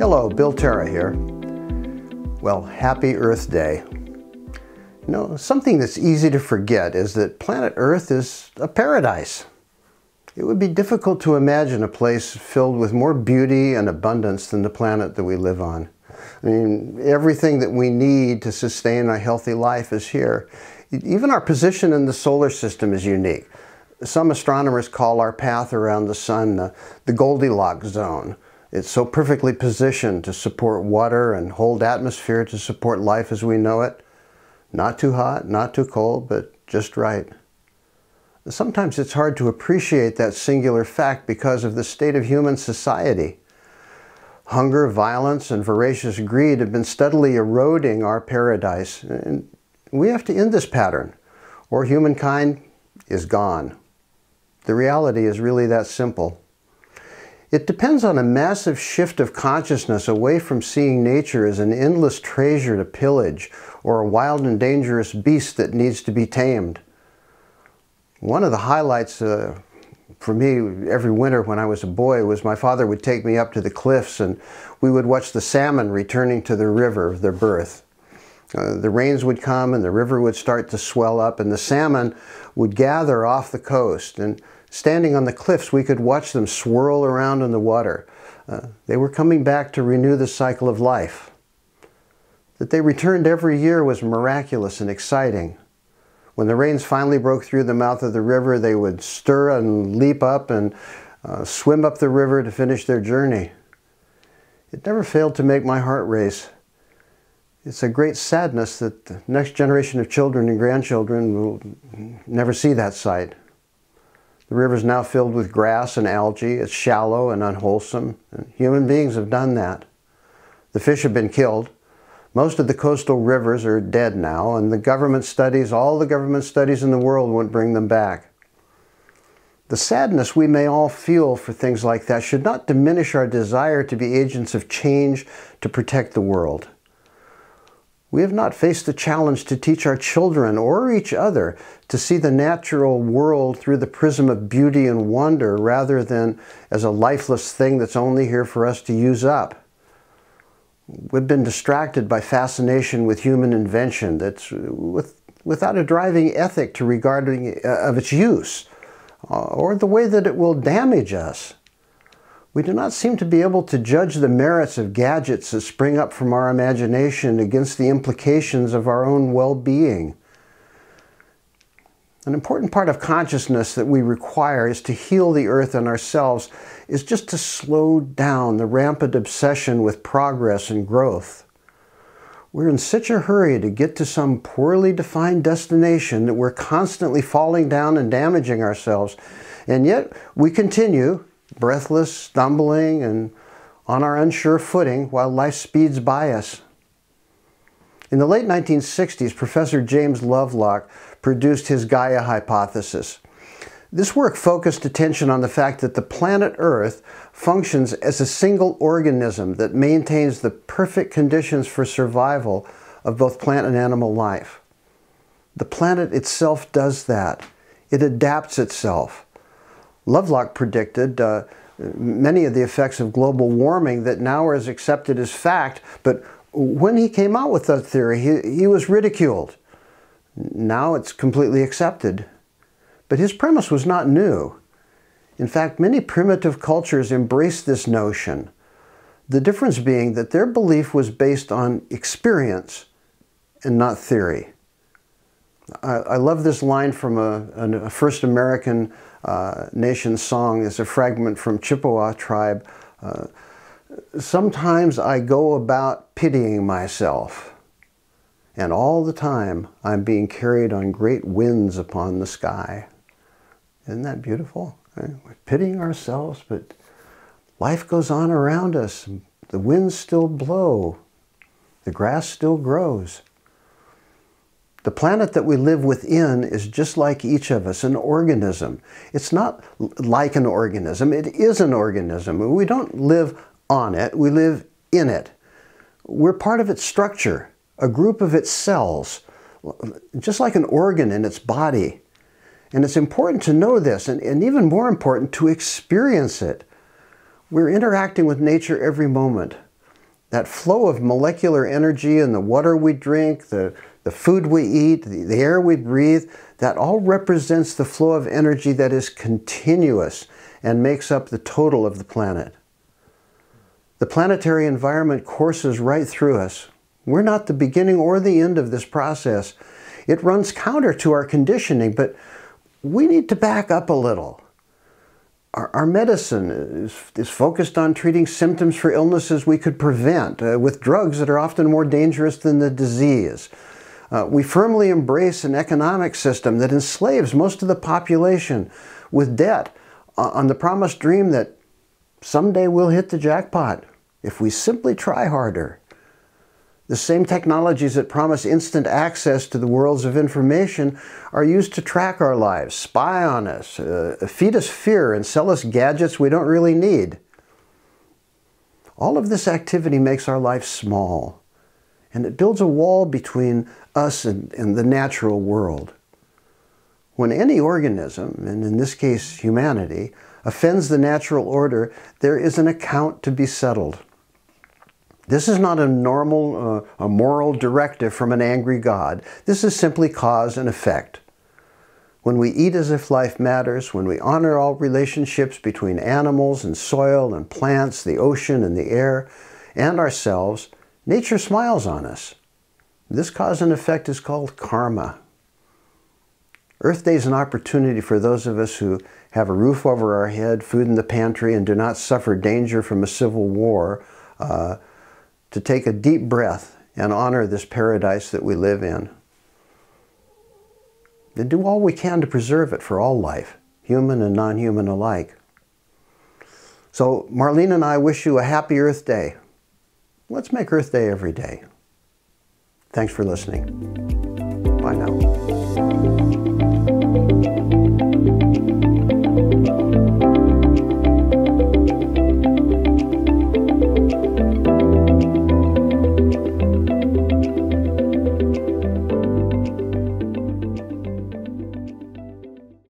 Hello, Bill Terra here. Well, happy Earth Day. You know, something that's easy to forget is that planet Earth is a paradise. It would be difficult to imagine a place filled with more beauty and abundance than the planet that we live on. I mean, everything that we need to sustain a healthy life is here. Even our position in the solar system is unique. Some astronomers call our path around the sun the Goldilocks zone. It's so perfectly positioned to support water and hold atmosphere to support life as we know it. Not too hot, not too cold, but just right. Sometimes it's hard to appreciate that singular fact because of the state of human society. Hunger, violence, and voracious greed have been steadily eroding our paradise, and we have to end this pattern, or humankind is gone. The reality is really that simple. It depends on a massive shift of consciousness away from seeing nature as an endless treasure to pillage or a wild and dangerous beast that needs to be tamed. One of the highlights for me every winter when I was a boy was my father would take me up to the cliffs and we would watch the salmon returning to the river of their birth. The rains would come and the river would start to swell up and the salmon would gather off the coast, and standing on the cliffs we could watch them swirl around in the water. They were coming back to renew the cycle of life. That they returned every year was miraculous and exciting. When the rains finally broke through the mouth of the river, they would stir and leap up and swim up the river to finish their journey. It never failed to make my heart race. It's a great sadness that the next generation of children and grandchildren will never see that sight. The river is now filled with grass and algae. It's shallow and unwholesome. And human beings have done that. The fish have been killed. Most of the coastal rivers are dead now, and all the government studies in the world won't bring them back. The sadness we may all feel for things like that should not diminish our desire to be agents of change to protect the world. We have not faced the challenge to teach our children or each other to see the natural world through the prism of beauty and wonder rather than as a lifeless thing that's only here for us to use up. We've been distracted by fascination with human invention that's without a driving ethic to regarding of its use or the way that it will damage us. We do not seem to be able to judge the merits of gadgets that spring up from our imagination against the implications of our own well-being. An important part of consciousness that we require is to heal the earth and ourselves is just to slow down the rampant obsession with progress and growth. We're in such a hurry to get to some poorly defined destination that we're constantly falling down and damaging ourselves, and yet we continue breathless, stumbling, and on our unsure footing while life speeds by us. In the late 1960s, Professor James Lovelock produced his Gaia hypothesis. This work focused attention on the fact that the planet Earth functions as a single organism that maintains the perfect conditions for survival of both plant and animal life. The planet itself does that. It adapts itself. Lovelock predicted many of the effects of global warming that now are as accepted as fact, but when he came out with that theory, he was ridiculed. Now it's completely accepted. But his premise was not new. In fact, many primitive cultures embraced this notion, the difference being that their belief was based on experience and not theory. I love this line from a first American nation song. It's a fragment from Chippewa tribe. Sometimes I go about pitying myself, and all the time I'm being carried on great winds upon the sky. Isn't that beautiful? We're pitying ourselves, but life goes on around us. The winds still blow. The grass still grows. The planet that we live within is just like each of us, an organism. It's not like an organism, it is an organism. We don't live on it, we live in it. We're part of its structure, a group of its cells, just like an organ in its body. And it's important to know this, and even more important, to experience it. We're interacting with nature every moment. that flow of molecular energy in the water we drink, the food we eat, the air we breathe, that all represents the flow of energy that is continuous and makes up the total of the planet. The planetary environment courses right through us. We're not the beginning or the end of this process. It runs counter to our conditioning, but we need to back up a little. Our medicine is focused on treating symptoms for illnesses we could prevent with drugs that are often more dangerous than the disease. We firmly embrace an economic system that enslaves most of the population with debt on the promised dream that someday we'll hit the jackpot if we simply try harder. The same technologies that promise instant access to the worlds of information are used to track our lives, spy on us, feed us fear, and sell us gadgets we don't really need. All of this activity makes our life small, and it builds a wall between us and the natural world. When any organism, and in this case humanity, offends the natural order, there is an account to be settled. This is not a normal, a moral directive from an angry God. This is simply cause and effect. When we eat as if life matters, when we honor all relationships between animals and soil and plants, the ocean and the air, and ourselves, nature smiles on us. This cause and effect is called karma. Earth Day is an opportunity for those of us who have a roof over our head, food in the pantry, and do not suffer danger from a civil war, to take a deep breath and honor this paradise that we live in. And do all we can to preserve it for all life, human and non-human alike. So Marlene and I wish you a happy Earth Day. Let's make Earth Day every day. Thanks for listening. Bye now.